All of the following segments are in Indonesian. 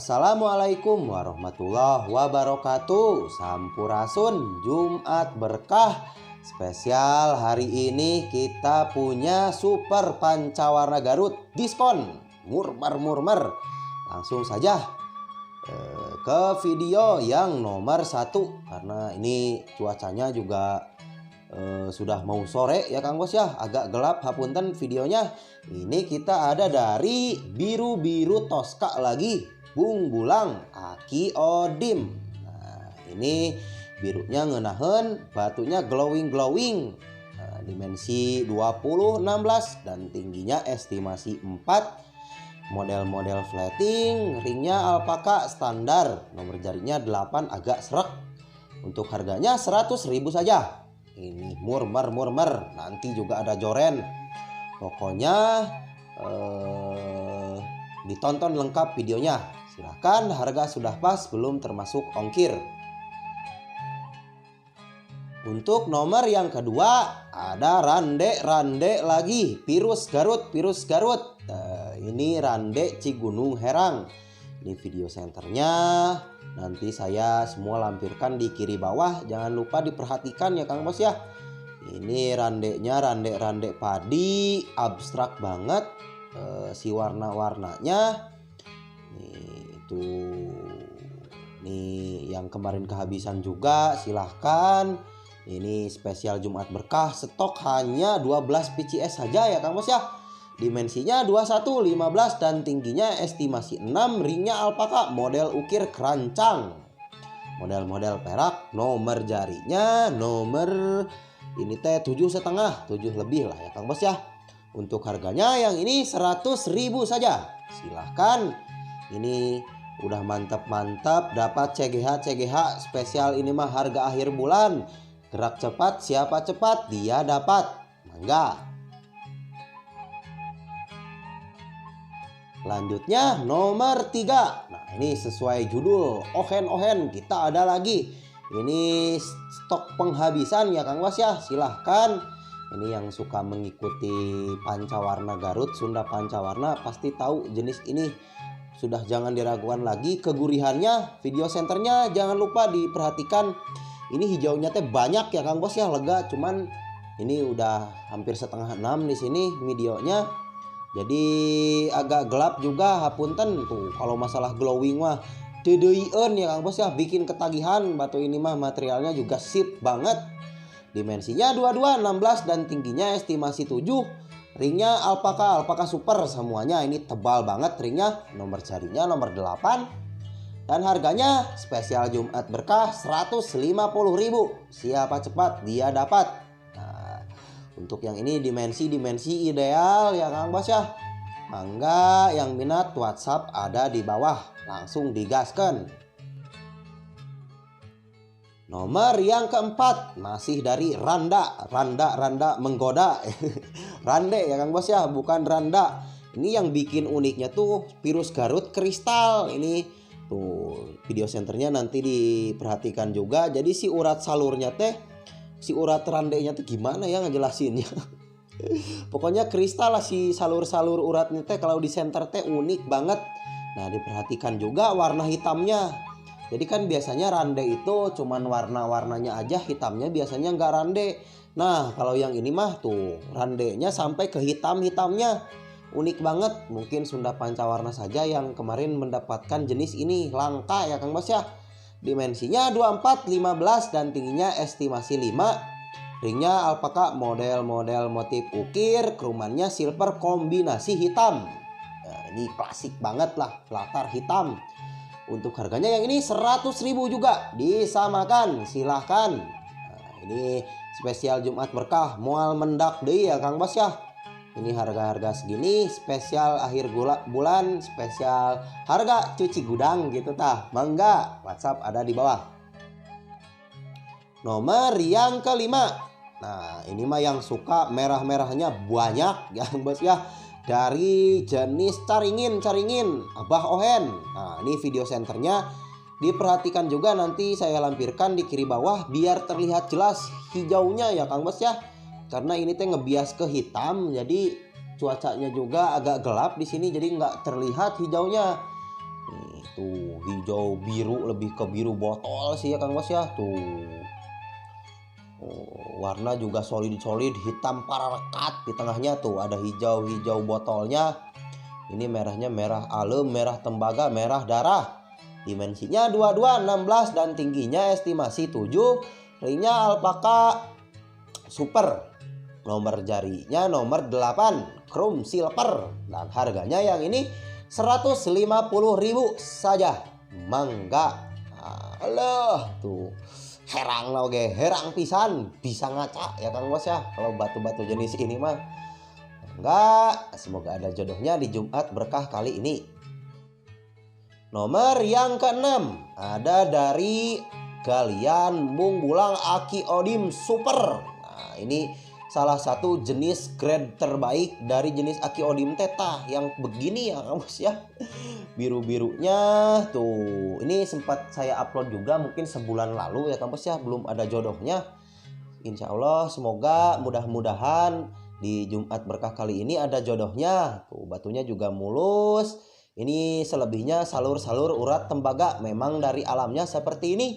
Assalamualaikum warahmatullahi wabarakatuh. Sampurasun, Jumat berkah. Spesial hari ini kita punya Super Pancawarna Garut diskon murmer. Langsung saja ke video yang nomor 1, karena ini cuacanya juga sudah mau sore ya Kang Bos ya, agak gelap hapunten videonya. Ini kita ada dari biru Toska lagi, Bung Bulang Aki Odim. Nah, ini birunya ngeunaheun, batunya glowing. Nah, dimensi 20-16 dan tingginya estimasi 4. Model flatting, ringnya alpaka standar, nomor jarinya 8 agak serak. Untuk harganya 100.000 saja. Ini murmer. Nanti juga ada joren. Pokoknya ditonton lengkap videonya. Silahkan, harga sudah pas, belum termasuk ongkir. Untuk nomor yang kedua ada rande lagi, Pirus Garut. Ini rande Cigunung Herang. Ini video senternya nanti saya semua lampirkan di kiri bawah. Jangan lupa diperhatikan ya Kang Bos ya. Ini randenya rande padi, abstrak banget. Si warna-warnanya nih yang kemarin kehabisan juga, silahkan. Ini spesial Jumat berkah, stok hanya 12 PCS saja ya Kang Bos ya. Dimensinya 21, 15 dan tingginya estimasi 6. Ringnya alpaka, model ukir kerancang, model perak. Nomor jarinya ini teh 7,5, 7 lebih lah ya Kang Bos ya. Untuk harganya yang ini 100.000 saja. Silahkan. Ini udah mantap, dapat CGH spesial. Ini mah harga akhir bulan. Gerak cepat, siapa cepat dia dapat. Mangga. Lanjutnya nomor 3. Nah, ini sesuai judul ohen kita ada lagi. Ini stok penghabisan ya Kang Bos ya. Silahkan. Ini yang suka mengikuti Pancawarna Garut, Sunda Pancawarna pasti tahu jenis ini. Sudah jangan diragukan lagi kegurihannya. Video senternya jangan lupa diperhatikan. Ini hijaunya teh banyak ya Kang Bos ya, lega. Cuman ini udah hampir setengah 6 di sini videonya. Jadi agak gelap juga hapunten tuh. Kalau masalah glowing mah dedeien ya Kang Bos ya, bikin ketagihan. Batu ini mah materialnya juga sip banget. Dimensinya 22, 16 dan tingginya estimasi 7. Ringnya alpaka super semuanya. Ini tebal banget ringnya. Nomor jarinya nomor 8. Dan harganya spesial Jumat berkah 150.000. Siapa cepat dia dapat. Untuk yang ini dimensi ideal ya Kang Bos ya. Mangga yang minat WhatsApp ada di bawah, langsung digaskan. Nomor yang keempat masih dari randa menggoda. Rande ya Kang Bos ya, bukan randa. Ini yang bikin uniknya tuh Pirus Garut kristal. Ini tuh video senternya nanti diperhatikan juga. Jadi si urat salurnya teh, si urat randenya tuh gimana ya ngejelasinnya. Pokoknya kristal lah si salur uratnya teh, kalau di center teh unik banget. Nah, diperhatikan juga warna hitamnya. Jadi kan biasanya rande itu cuman warnanya aja, hitamnya biasanya nggak rande. Nah, kalau yang ini mah tuh randenya sampai ke hitamnya. Unik banget. Mungkin Sunda Pancawarna saja yang kemarin mendapatkan jenis ini, langka ya Kang Bos ya. Dimensinya 24, 15 dan tingginya estimasi 5. Ringnya alpaka, model motif ukir, kerumannya silver kombinasi hitam. Nah, ini klasik banget lah, latar hitam. Untuk harganya yang ini 100.000 juga, disamakan, silahkan. Nah, ini spesial Jumat berkah, moal mendak deh ya Kang Bos ya. Ini harga segini, spesial akhir bulan, spesial harga cuci gudang gitu tah. Mangga, WhatsApp ada di bawah. Nomor yang kelima. Nah, ini mah yang suka merahnya banyak ya Bos ya. Dari jenis caringin Abah Ohen. Nah, ini video senternya diperhatikan juga, nanti saya lampirkan di kiri bawah biar terlihat jelas hijaunya ya Kang Bos ya. Karena ini teh ngebias ke hitam, jadi cuacanya juga agak gelap di sini, jadi nggak terlihat hijaunya. Nih, Tuh hijau biru, lebih ke biru botol sih ya Kang Bos ya. Tuh warna juga solid hitam pararekat. Di tengahnya tuh ada hijau botolnya. Ini merahnya merah alum, merah tembaga, merah darah. Dimensinya 22, 16 dan tingginya estimasi 7. Ringnya alpaka super. Nomor jarinya nomor 8 chrome silver. Dan harganya yang ini 150.000 saja. Mangga. Allah tuh. Herang lah oke, herang pisan. Bisa ngaca ya Kang Bos ya. Kalau batu-batu jenis ini mah. Enggak, semoga ada jodohnya di Jumat berkah kali ini. Nomor yang keenam ada dari galian mung bulang Aki Odim Super. Nah, ini salah satu jenis grade terbaik dari jenis Aki Odim Theta yang begini ya Kang Bos ya. Biru-birunya tuh. Ini sempat saya upload juga mungkin sebulan lalu ya Kang Bos ya, belum ada jodohnya. Insya Allah semoga mudah-mudahan di Jumat berkah kali ini ada jodohnya. Tuh batunya juga mulus. Ini selebihnya salur-salur urat tembaga, memang dari alamnya seperti ini.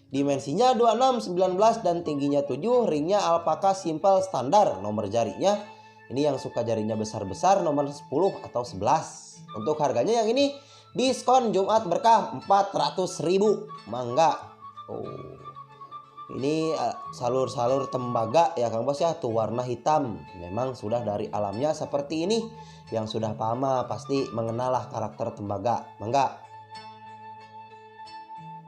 Dimensinya 26, 19 dan tingginya 7. Ringnya alpaka simple standar. Nomor jarinya ini yang suka jarinya besar-besar nomor 10 atau 11. Untuk harganya yang ini diskon Jumat berkah 400.000. Mangga. Ini salur-salur tembaga ya Kang Bos ya. Tuh warna hitam. Memang sudah dari alamnya seperti ini. Yang sudah paham pasti mengenalah karakter tembaga. Mangga.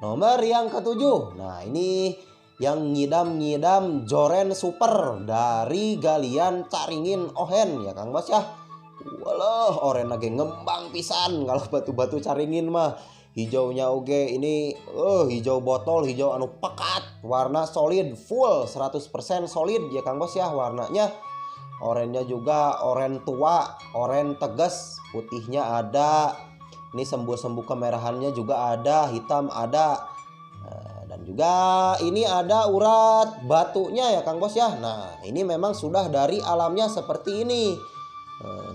Nomor yang ketujuh. Nah ini yang ngidam-ngidam joren super dari galian caringin ohen ya Kang Bos ya. Walah oren lagi ngembang pisan kalau batu-batu caringin mah. Hijaunya oke ini hijau botol, hijau anu pekat, warna solid full 100% solid ya Kang Bos ya warnanya. Orennya juga oren tua, oren tegas, putihnya ada. Ini sembuh-sembuh kemerahannya juga ada, hitam ada. Dan juga ini ada urat batunya ya Kang Bos ya. Nah ini memang sudah dari alamnya seperti ini.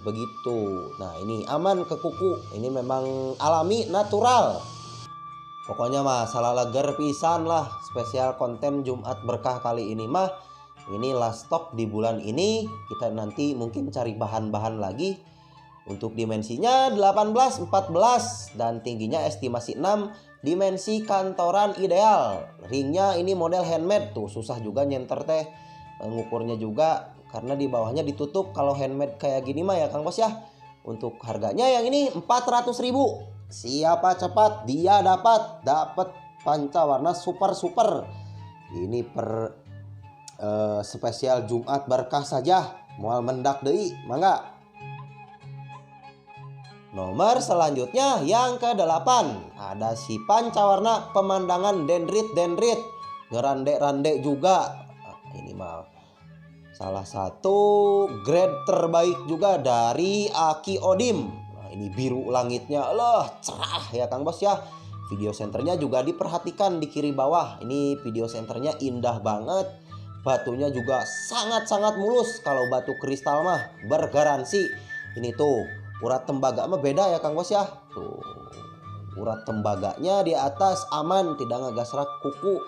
Begitu. Nah ini aman ke kuku. Ini memang alami natural. Pokoknya mah salah leger pisan lah. Spesial konten Jumat berkah kali ini mah. Ini last stock di bulan ini. Kita nanti mungkin cari bahan-bahan lagi. Untuk dimensinya 18, 14 dan tingginya estimasi 6. Dimensi kantoran ideal. Ringnya ini model handmade tuh, susah juga nyenter teh. Ngukurnya juga karena di bawahnya ditutup. Kalau handmade kayak gini mah ya Kang Bos ya. Untuk harganya yang ini 400.000. Siapa cepat dia dapat panca warna super. Ini per spesial Jumat berkah saja. Moal mendak deui, mangga. Nomor selanjutnya yang ke-8 ada si pancawarna pemandangan dendrit ngerande-rande juga. Nah, ini mah salah satu grade terbaik juga dari Aki Odim. Nah, ini biru langitnya cerah ya Kang Bos ya. Video senternya juga diperhatikan di kiri bawah. Ini video senternya indah banget. Batunya juga sangat-sangat mulus. Kalau batu kristal mah bergaransi. Ini tuh urat tembaga mah beda ya Kang Bos ya. Tuh urat tembaganya di atas aman, tidak ngegasrak kuku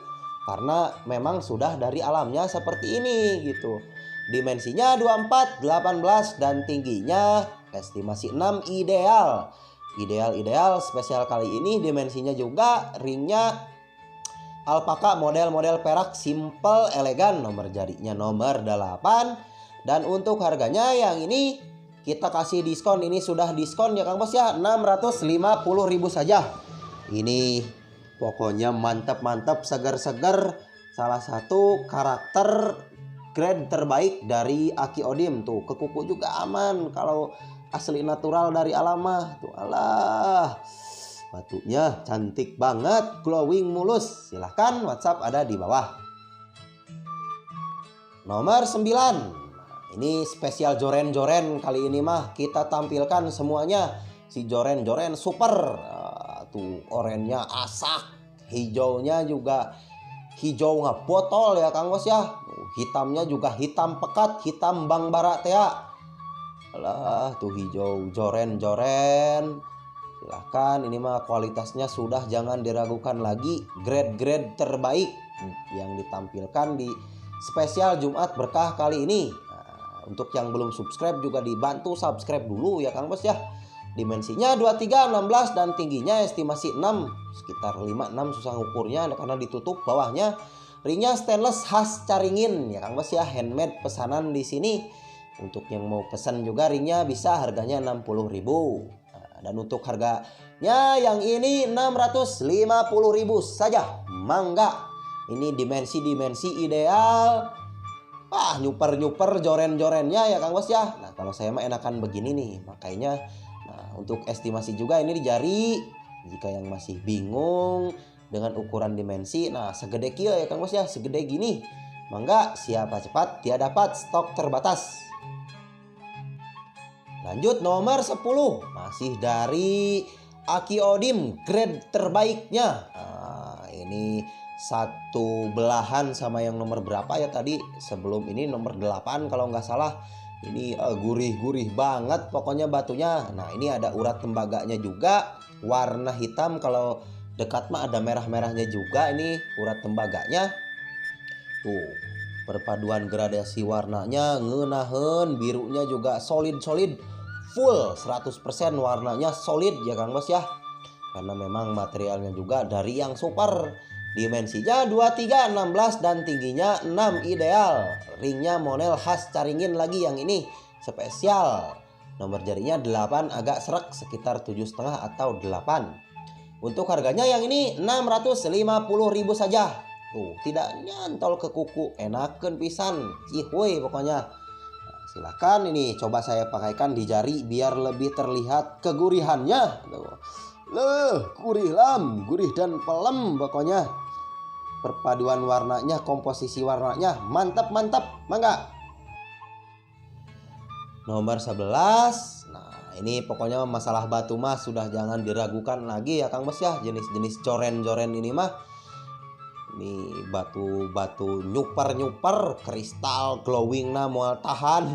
karena memang sudah dari alamnya seperti ini gitu. Dimensinya 24, 18 dan tingginya estimasi 6 ideal. Ideal spesial kali ini dimensinya juga ringnya alpaka model perak simple elegan, nomor jarinya nomor 8 dan untuk harganya yang ini kita kasih diskon. Ini sudah diskon ya Kang Bos ya, 650.000 saja. Ini pokoknya mantap, segar. Salah satu karakter grade terbaik dari Aki Odim. Tuh ke kuku juga aman. Kalau asli natural dari alam mah tuh alah. Batunya cantik banget, glowing mulus. Silahkan WhatsApp ada di bawah. Nomor 9. Ini spesial joren kali ini mah kita tampilkan semuanya. Si joren super. Tuh orennya asak. Hijaunya juga hijau botol ya Kang Bos ya. Hitamnya juga hitam pekat, hitam bang bara teh. Alah tuh hijau joren. Silahkan, ini mah kualitasnya sudah jangan diragukan lagi, grade-grade terbaik yang ditampilkan di spesial Jumat Berkah kali ini. Nah, untuk yang belum subscribe juga dibantu subscribe dulu ya Kang Bos ya. Dimensinya 23, 16 dan tingginya estimasi 6, sekitar 5-6 susah ngukurnya karena ditutup bawahnya. Ringnya stainless khas Caringin ya Kang Bos ya, handmade pesanan di sini. Untuk yang mau pesan juga ringnya bisa, harganya 60.000. Dan untuk harganya yang ini 650.000 saja. Mangga. Ini dimensi ideal. Wah, nyuper joren-jorennya ya Kang Bos ya. Nah, kalau saya mah enakan begini nih, makanya. Nah, untuk estimasi juga ini di jari. Jika yang masih bingung dengan ukuran dimensi, nah segede kia ya Kang Bos ya, segede gini. Mangga, siapa cepat dia dapat, stok terbatas. Lanjut nomor 10, masih dari Aki Odim, grade terbaiknya. Nah, ini satu belahan sama yang nomor berapa ya tadi, sebelum ini nomor 8 kalau nggak salah. Ini gurih-gurih banget pokoknya batunya. Nah, ini ada urat tembaganya juga, warna hitam, kalau dekat mah ada merah-merahnya juga. Ini urat tembaganya tuh, perpaduan gradasi warnanya ngeunaheun, birunya juga solid full 100% warnanya solid ya Kang Bos ya, karena memang materialnya juga dari yang super. Dimensinya 23, 16 dan tingginya 6 ideal. Ringnya model khas Caringin lagi yang ini spesial. Nomor jarinya 8 agak serak, sekitar 7,5 atau 8. Untuk harganya yang ini 650.000 saja. Tuh, tidak nyantol ke kuku, enakeun pisan. Cihuy pokoknya. Silahkan, ini coba saya pakaikan di jari biar lebih terlihat kegurihannya. Gurih dan pelem pokoknya. Perpaduan warnanya, komposisi warnanya mantap. Mangga. Nomor 11. Nah, ini pokoknya masalah batu mah sudah jangan diragukan lagi ya Kang Bos ya. Jenis-jenis joren-joren ini mah. Ini batu nyuper kristal glowing, nah moal tahan.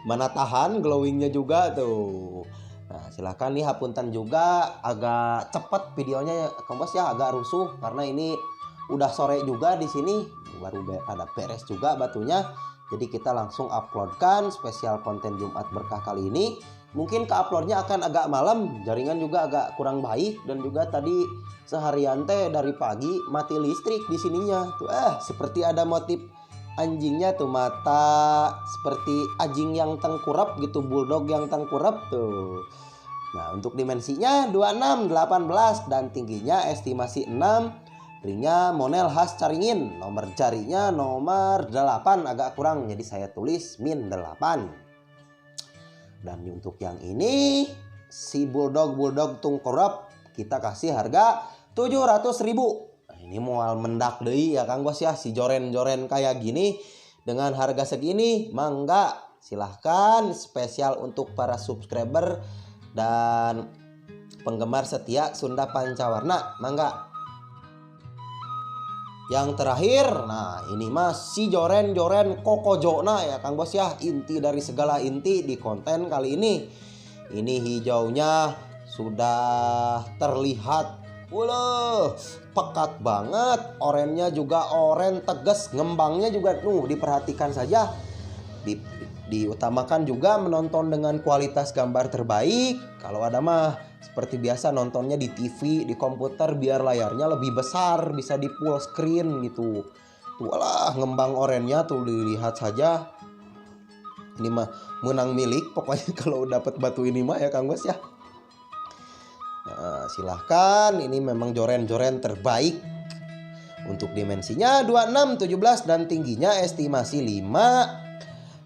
Mana tahan glowingnya juga tuh. Nah, silahkan nih, hapunten juga agak cepet videonya ya Kang Bos ya, agak rusuh karena ini udah sore juga di sini, baru ada beres juga batunya. Jadi kita langsung uploadkan spesial konten Jumat Berkah kali ini. Mungkin ke uploadnya akan agak malam, jaringan juga agak kurang baik, dan juga tadi seharian teh dari pagi mati listrik di sininya. Tuh seperti ada motif anjingnya tuh, mata seperti anjing yang tengkurap gitu, bulldog yang tengkurap tuh. Nah, untuk dimensinya 26, 18 dan tingginya estimasi 6. Ringnya model khas Caringin. Nomor jarinya nomor 8 agak kurang, jadi saya tulis min 8. Dan untuk yang ini si bulldog tengkurap kita kasih harga 700.000. Nah, ini mual mendak deui ya Kang Bos ya, si joren-joren kayak gini dengan harga segini. Mangga, silahkan, spesial untuk para subscriber dan penggemar setia Sunda Pancawarna. Mangga. Yang terakhir, nah ini mah si joren-joren kokojona ya Kang Bos ya, inti dari segala inti di konten kali ini. Ini hijaunya sudah terlihat pekat banget, orennya juga oren tegas, ngembangnya juga diperhatikan saja. Diutamakan juga menonton dengan kualitas gambar terbaik. Kalau ada mah seperti biasa nontonnya di TV, di komputer, biar layarnya lebih besar, bisa di full screen gitu. Tuh lah, ngembang orennya tuh dilihat saja. Ini mah menang milik pokoknya kalau dapat batu ini mah ya Kang Bos ya. Nah, silahkan, ini memang joren-joren terbaik. Untuk dimensinya 26, 17 dan tingginya estimasi 5.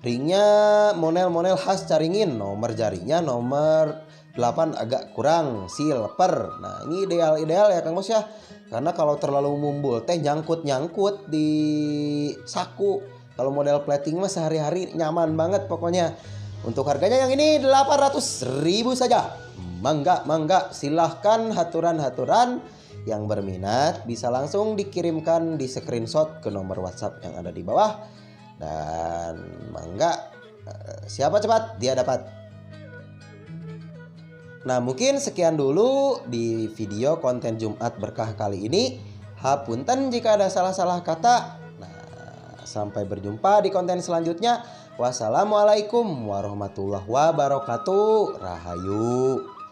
Ringnya model khas Caringin. Nomor jarinya nomor 8 agak kurang, silver. Nah, ini ideal ya Kang Bos ya, karena kalau terlalu mumbul teh nyangkut di saku. Kalau model plating mah sehari-hari nyaman banget pokoknya. Untuk harganya yang ini 800.000 saja. Mangga, silahkan, haturan yang berminat bisa langsung dikirimkan di screenshot ke nomor WhatsApp yang ada di bawah. Dan mangga, siapa cepat dia dapat. Nah, mungkin sekian dulu di video konten Jumat Berkah kali ini. Hapunten jika ada salah-salah kata. Nah, sampai berjumpa di konten selanjutnya. Wassalamualaikum warahmatullahi wabarakatuh. Rahayu.